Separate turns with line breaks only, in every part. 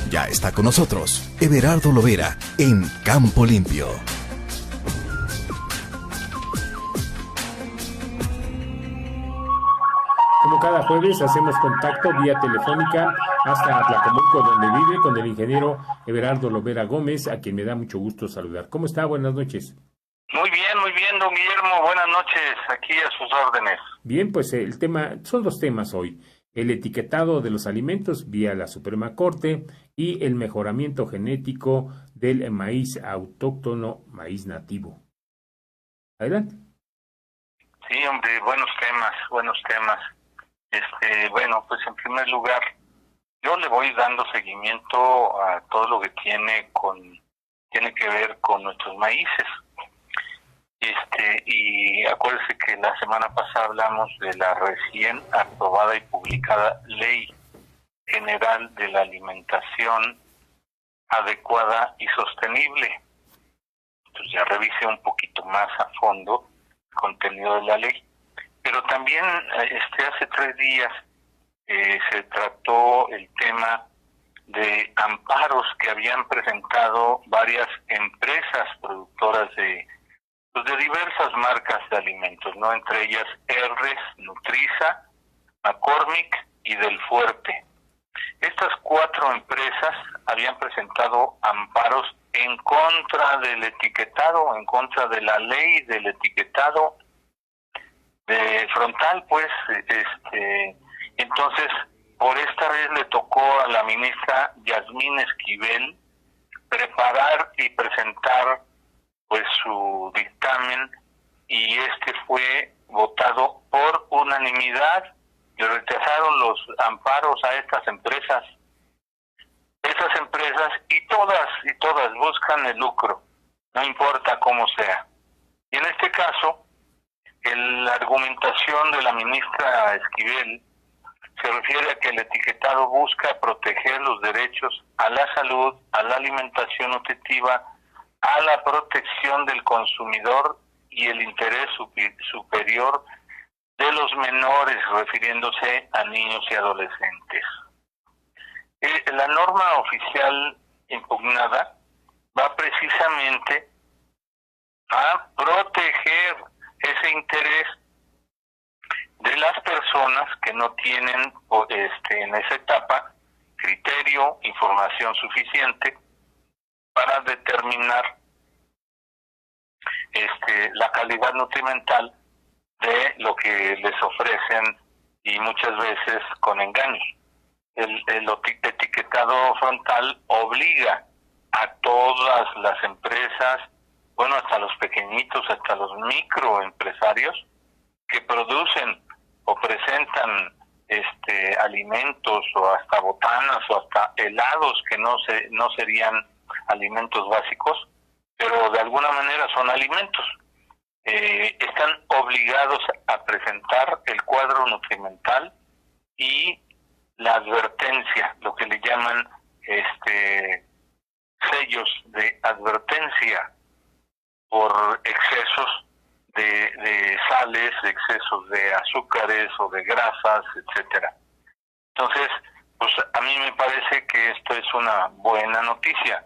Ya está con nosotros Everardo Lovera en Campo Limpio.
Como cada jueves hacemos contacto vía telefónica hasta Atlacomulco, donde vive, con el ingeniero Everardo Lovera Gómez, a quien me da mucho gusto saludar. ¿Cómo está? Buenas noches.
Muy bien, don Guillermo. Buenas noches, aquí a sus órdenes.
Bien, pues el tema, son dos temas hoy: el etiquetado de los alimentos vía la Suprema Corte y el mejoramiento genético del maíz autóctono, maíz nativo. Adelante.
Sí, hombre, buenos temas. Bueno, pues en primer lugar, yo le voy dando seguimiento a todo lo que tiene que ver con nuestros maíces. Y acuérdese que la semana pasada hablamos de la recién aprobada y publicada Ley General de la Alimentación Adecuada y Sostenible. Entonces ya revisé un poquito más a fondo el contenido de la ley. Pero también hace 3 días se trató el tema de amparos que habían presentado varias empresas productoras de diversas marcas de alimentos, ¿no? Entre ellas Erres, Nutriza, McCormick y Del Fuerte. Estas 4 empresas habían presentado amparos en contra del etiquetado, en contra de la ley del etiquetado frontal, pues. Entonces, por esta vez le tocó a la ministra Yasmín Esquivel preparar y presentar pues su dictamen, y fue votado por unanimidad. Le rechazaron los amparos a estas empresas. Esas empresas y todas buscan el lucro, no importa cómo sea. Y en este caso, la argumentación de la ministra Esquivel se refiere a que el etiquetado busca proteger los derechos a la salud, a la alimentación nutritiva, a la protección del consumidor y el interés superior de los menores, refiriéndose a niños y adolescentes. La norma oficial impugnada va precisamente a proteger ese interés de las personas que no tienen en esa etapa criterio, información suficiente para determinar la calidad nutrimental de lo que les ofrecen, y muchas veces con engaños. El etiquetado frontal obliga a todas las empresas, bueno, hasta los pequeñitos, hasta los microempresarios que producen o presentan alimentos, o hasta botanas, o hasta helados que no serían alimentos básicos, pero de alguna manera son alimentos. Están obligados a presentar el cuadro nutrimental y la advertencia, lo que le llaman sellos de advertencia por excesos de sales, excesos de azúcares o de grasas, etcétera. Entonces, pues a mí me parece que esto es una buena noticia.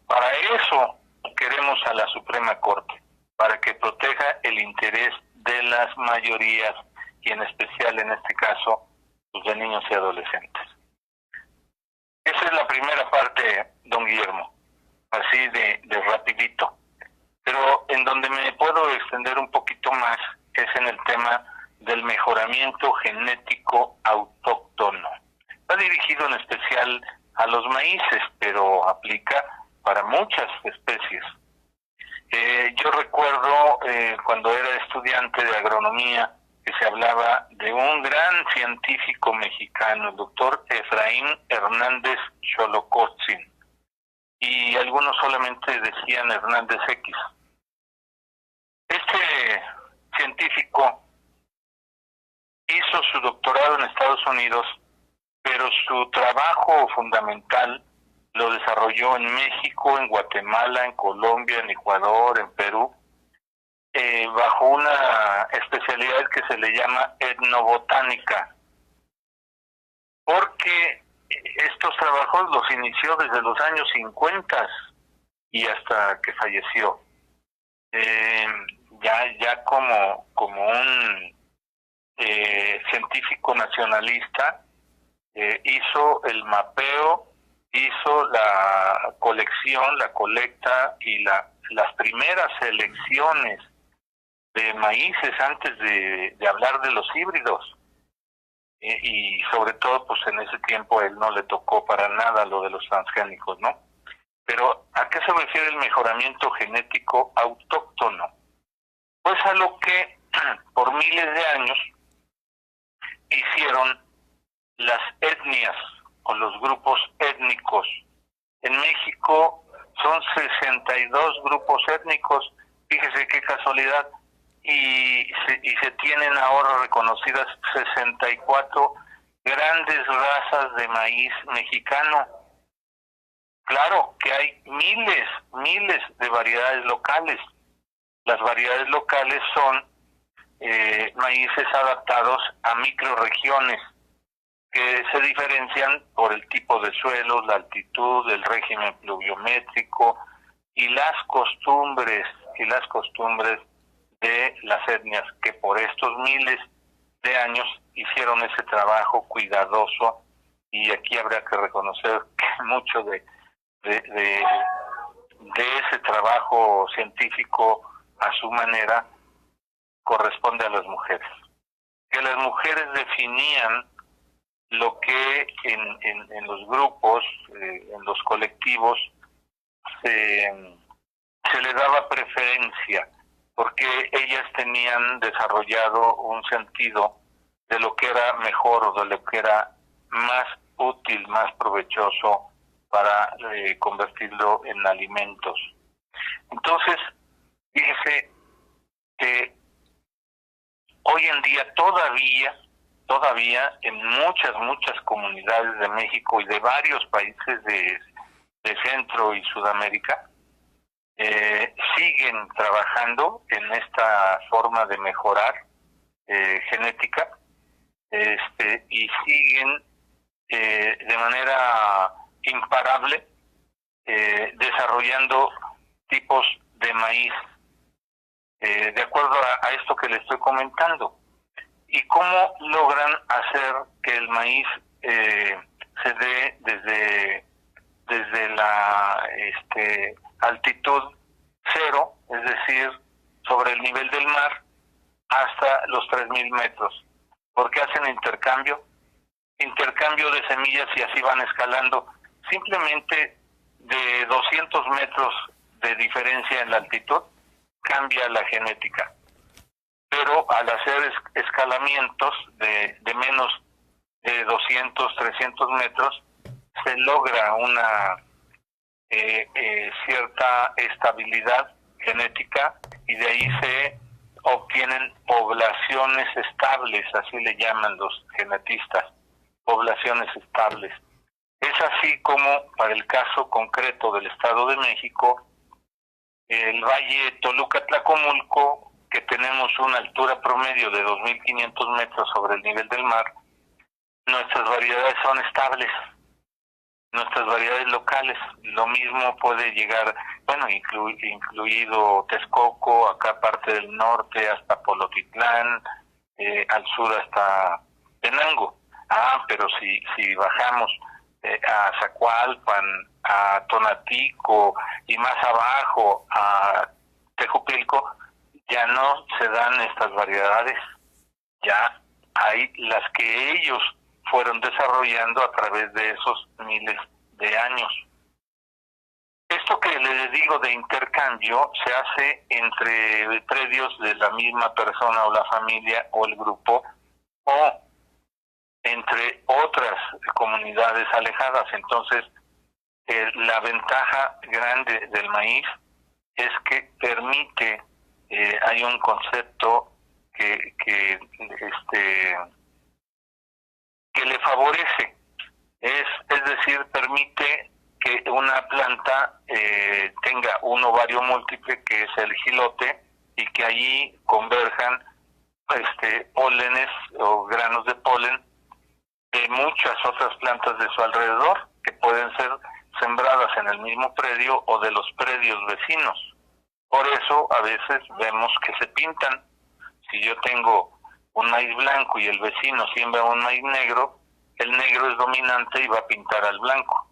Para eso queremos a la Suprema Corte, para que proteja el interés de las mayorías, y en especial en este caso, pues, de niños y adolescentes. Esa es la primera parte, don Guillermo, así de rapidito. Pero en donde me puedo extender un poquito más es en el tema del mejoramiento genético autóctono. Va dirigido en especial a los maíces, pero aplica para muchas especies. Yo recuerdo cuando era estudiante de agronomía que se hablaba de un gran científico mexicano, el doctor Efraín Hernández Xolocotzin, y algunos solamente decían Hernández X. Este científico hizo su doctorado en Estados Unidos, pero su trabajo fundamental lo desarrolló en México, en Guatemala, en Colombia, en Ecuador, en Perú, bajo una especialidad que se le llama etnobotánica, porque estos trabajos los inició desde los años 50 y hasta que falleció. Ya como un científico nacionalista, hizo el mapeo, hizo la colección, la colecta y las primeras selecciones de maíces antes de hablar de los híbridos. Y sobre todo, pues en ese tiempo a él no le tocó para nada lo de los transgénicos, ¿no? Pero ¿a qué se refiere el mejoramiento genético autóctono? Pues a lo que por miles de años hicieron las etnias o los grupos étnicos. En México son 62 grupos étnicos, fíjese qué casualidad, y se tienen ahora reconocidas 64 grandes razas de maíz mexicano. Claro que hay miles de variedades locales. Las variedades locales son maíces adaptados a microrregiones que se diferencian por el tipo de suelos, la altitud, el régimen pluviométrico y las costumbres de las etnias que por estos miles de años hicieron ese trabajo cuidadoso, y aquí habría que reconocer que mucho de ese trabajo científico a su manera corresponde a las mujeres. Que las mujeres definían lo que en los grupos, en los colectivos, se le daba preferencia, porque ellas tenían desarrollado un sentido de lo que era mejor o de lo que era más útil, más provechoso para convertirlo en alimentos. Entonces, fíjese que hoy en día todavía en muchas comunidades de México y de varios países de Centro y Sudamérica, siguen trabajando en esta forma de mejorar genética, y siguen de manera imparable desarrollando tipos de maíz de acuerdo a esto que le estoy comentando. ¿Y cómo logran hacer que el maíz se dé desde la altitud cero, es decir, sobre el nivel del mar, hasta los 3.000 metros? Porque hacen intercambio de semillas y así van escalando. Simplemente de 200 metros de diferencia en la altitud cambia la genética. Pero al hacer escalamientos de menos de 200, 300 metros, se logra una cierta estabilidad genética, y de ahí se obtienen poblaciones estables, así le llaman los genetistas, poblaciones estables. Es así como, para el caso concreto del Estado de México, el Valle Toluca-Tlacomulco, que tenemos una altura promedio de 2.500 metros sobre el nivel del mar, nuestras variedades son estables, nuestras variedades locales. Lo mismo puede llegar, bueno, incluido Texcoco, acá parte del norte hasta Polotitlán, al sur hasta Tenango. Pero si bajamos a Zacualpan, a Tonatico y más abajo a Tejupilco, ya no se dan estas variedades, ya hay las que ellos fueron desarrollando a través de esos miles de años. Esto que les digo de intercambio se hace entre predios de la misma persona o la familia o el grupo, o entre otras comunidades alejadas. Entonces, la ventaja grande del maíz es que permite, hay un concepto que le favorece, es decir, permite que una planta tenga un ovario múltiple, que es el gilote, y que allí converjan pólenes o granos de polen de muchas otras plantas de su alrededor, que pueden ser sembradas en el mismo predio o de los predios vecinos. Por eso a veces vemos que se pintan. Si yo tengo un maíz blanco y el vecino siembra un maíz negro, el negro es dominante y va a pintar al blanco.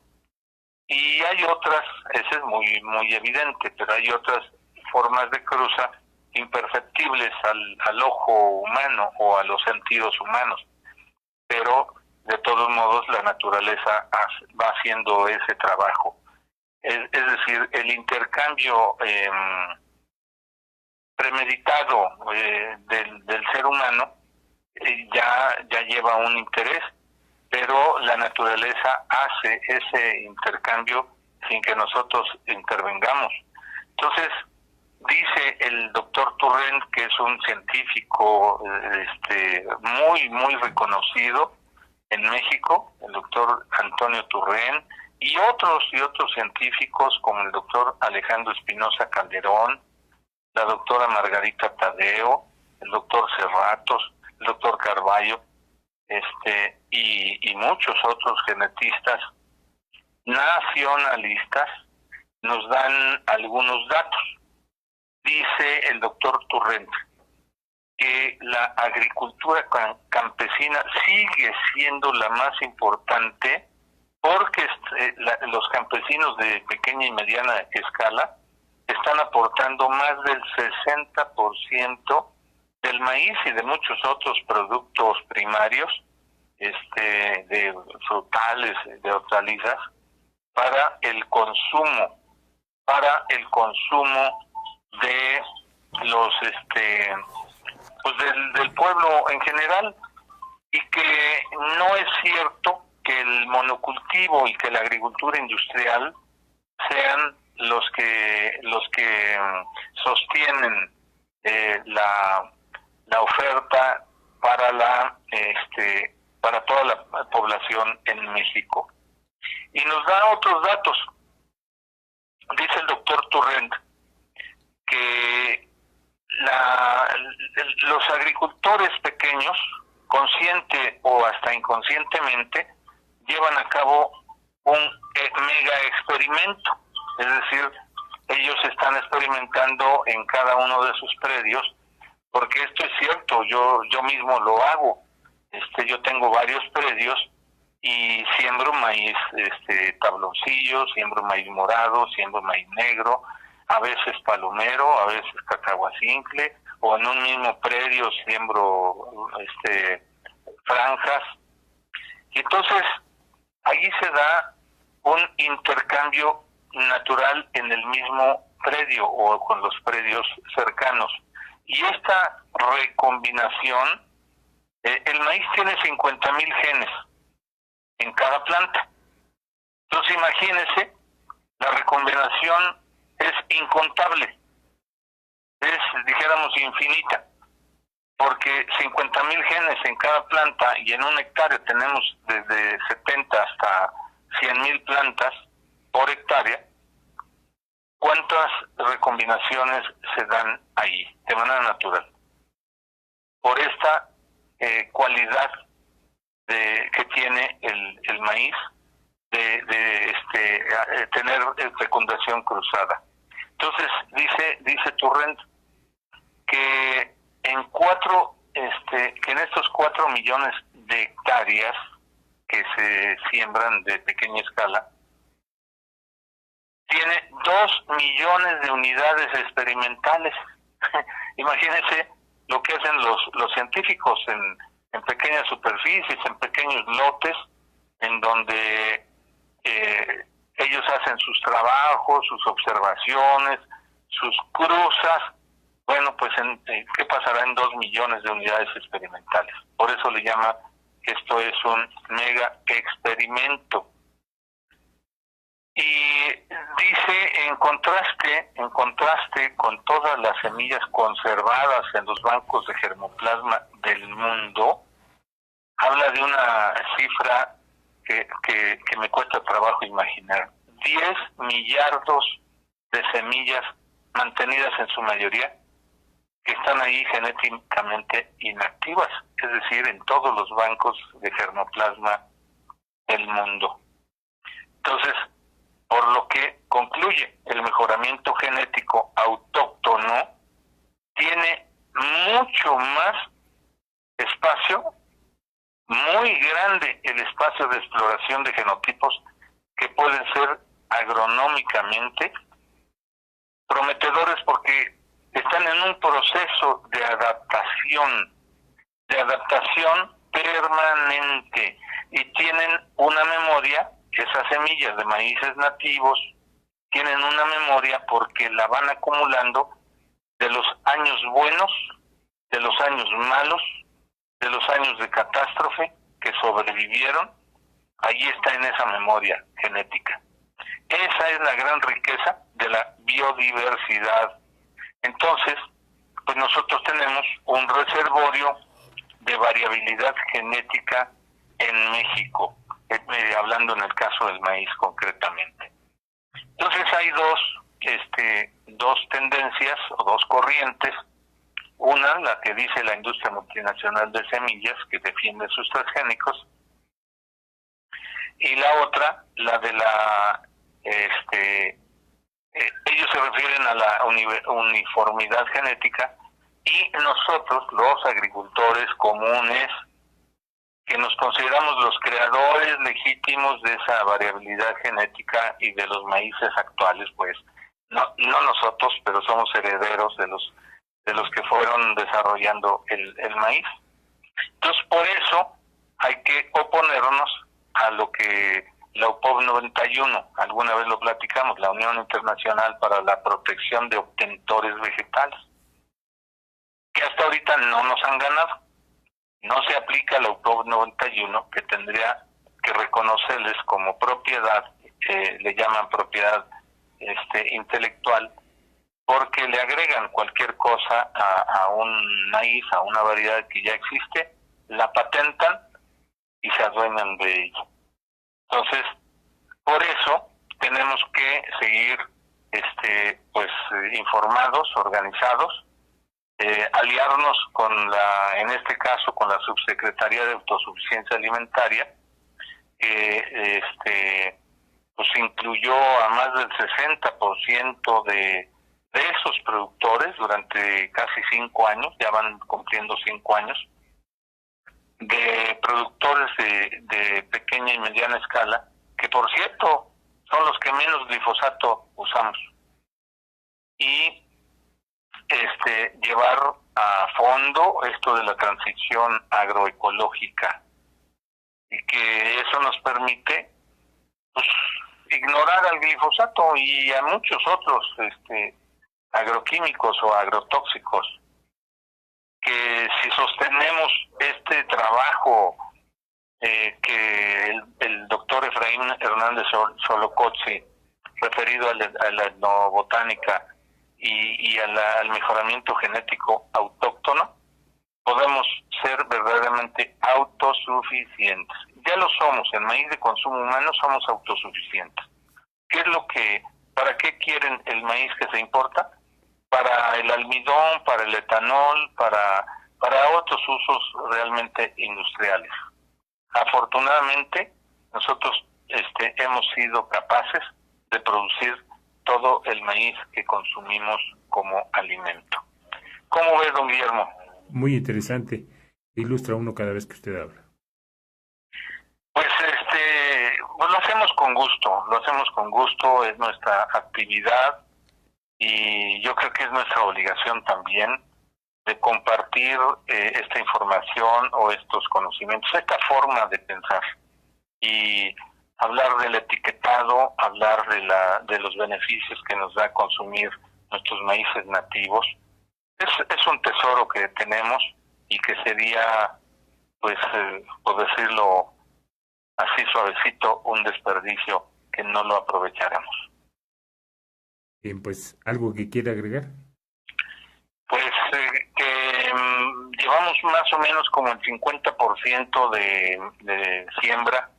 Y hay otras, ese es muy evidente, pero hay otras formas de cruza imperceptibles al ojo humano o a los sentidos humanos. Pero de todos modos la naturaleza va haciendo ese trabajo. Es decir, el intercambio premeditado del ser humano ya lleva un interés, pero la naturaleza hace ese intercambio sin que nosotros intervengamos. Entonces, dice el doctor Turrent, que es un científico muy reconocido en México, el doctor Antonio Turrent, y otros científicos como el doctor Alejandro Espinosa Calderón, la doctora Margarita Tadeo, el doctor Cerratos, el doctor Carballo, y muchos otros genetistas nacionalistas nos dan algunos datos. Dice el doctor Turrent que la agricultura campesina sigue siendo la más importante porque los campesinos de pequeña y mediana escala están aportando más del 60% del maíz y de muchos otros productos primarios, de frutales, de hortalizas, para el consumo de los del pueblo en general, y que no es cierto que el monocultivo y que la agricultura industrial sean los que sostienen la oferta para toda la población en México. Y nos da otros datos. Dice el doctor Turrent que los agricultores pequeños, consciente o hasta inconscientemente, llevan a cabo un mega experimento. Es decir, ellos están experimentando en cada uno de sus predios, porque esto es cierto, yo mismo lo hago. Yo tengo varios predios y siembro maíz tabloncillo, siembro maíz morado, siembro maíz negro, a veces palomero, a veces cacahuacincle, o en un mismo predio siembro franjas. Y entonces allí se da un intercambio natural en el mismo predio o con los predios cercanos. Y esta recombinación, el maíz tiene 50,000 genes en cada planta. Entonces imagínense, la recombinación es incontable, es, dijéramos, infinita, porque 50,000 genes en cada planta, y en un hectárea tenemos desde 70 hasta 100,000 plantas por hectárea. ¿Cuántas recombinaciones se dan ahí de manera natural? Por esta cualidad que tiene el maíz de tener fecundación cruzada. Entonces dice Turrent que que en estos 4 millones de hectáreas que se siembran de pequeña escala, tiene 2 millones de unidades experimentales. Imagínense lo que hacen los científicos en pequeñas superficies, en pequeños lotes, en donde ellos hacen sus trabajos, sus observaciones, sus cruzas. Bueno, pues ¿qué pasará en 2 millones de unidades experimentales? Por eso le llama que esto es un mega experimento. Y dice, en contraste con todas las semillas conservadas en los bancos de germoplasma del mundo, habla de una cifra que me cuesta trabajo imaginar. 10 millardos de semillas mantenidas en su mayoría, que están ahí genéticamente inactivas, es decir, en todos los bancos de germoplasma del mundo. Entonces, por lo que concluye, el mejoramiento genético autóctono tiene mucho más espacio, muy grande el espacio de exploración de genotipos que pueden ser agronómicamente prometedores porque están en un proceso de adaptación permanente y tienen una memoria. Esas semillas de maíces nativos tienen una memoria porque la van acumulando de los años buenos, de los años malos, de los años de catástrofe que sobrevivieron. Ahí está en esa memoria genética. Esa es la gran riqueza de la biodiversidad. Entonces, pues nosotros tenemos un reservorio de variabilidad genética en México, hablando en el caso del maíz concretamente. Entonces hay dos tendencias o dos corrientes. Una, la que dice la industria multinacional de semillas, que defiende sus transgénicos, y la otra, la de la ellos se refieren a la uniformidad genética, y nosotros, los agricultores comunes, que nos consideramos los creadores legítimos de esa variabilidad genética y de los maíces actuales, pues no nosotros, pero somos herederos de los que fueron desarrollando el maíz. Entonces, por eso hay que oponernos a lo que la UPOV 91, alguna vez lo platicamos, la Unión Internacional para la Protección de Obtentores Vegetales, que hasta ahorita no nos han ganado. No se aplica la UPOV 91, que tendría que reconocerles como propiedad, le llaman propiedad intelectual, porque le agregan cualquier cosa a un maíz, a una variedad que ya existe, la patentan y se adueñan de ella. Entonces, por eso tenemos que seguir informados, organizados, aliarnos con en este caso con la Subsecretaría de Autosuficiencia Alimentaria, que pues incluyó a más del 60% de esos productores durante casi 5 años, ya van cumpliendo 5 años, de productores de pequeña y mediana escala, que por cierto son los que menos glifosato usamos, y llevar a fondo esto de la transición agroecológica, y que eso nos permite pues ignorar al glifosato y a muchos otros agroquímicos o agrotóxicos, que si sostenemos este trabajo que el doctor Efraín Hernández Solocotzi, referido a la etnobotánica y al mejoramiento genético autóctono, podemos ser verdaderamente autosuficientes. Ya lo somos, en maíz de consumo humano somos autosuficientes. ¿Qué es para qué quieren el maíz que se importa? Para el almidón, para el etanol, para otros usos realmente industriales. Afortunadamente, nosotros hemos sido capaces de producir todo el maíz que consumimos como alimento. ¿Cómo ve, don Guillermo?
Muy interesante. Ilustra uno cada vez que usted habla.
Pues lo hacemos con gusto, es nuestra actividad, y yo creo que es nuestra obligación también de compartir esta información o estos conocimientos, esta forma de pensar, y hablar del etiquetado, hablar de los beneficios que nos da consumir nuestros maíces nativos. Es un tesoro que tenemos y que sería, pues, por decirlo así suavecito, un desperdicio que no lo aprovecharemos.
Bien, pues, ¿algo que quiera agregar?
Pues que llevamos más o menos como el 50% de siembra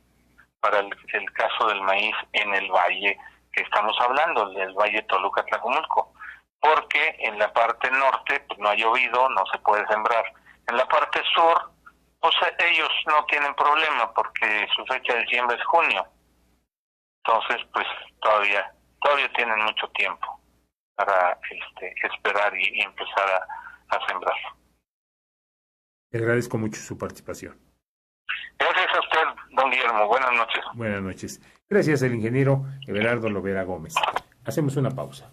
para el caso del maíz en el valle que estamos hablando, el Valle Toluca-Tlajumulco. porque en la parte norte pues no ha llovido, no se puede sembrar. En la parte sur, pues ellos no tienen problema porque su fecha de siembra es junio. Entonces, pues todavía tienen mucho tiempo para esperar y empezar a sembrar.
Le agradezco mucho su participación.
Gracias a usted, don Guillermo. Buenas noches.
Buenas noches. Gracias al ingeniero Everardo Lovera Gómez. Hacemos una pausa.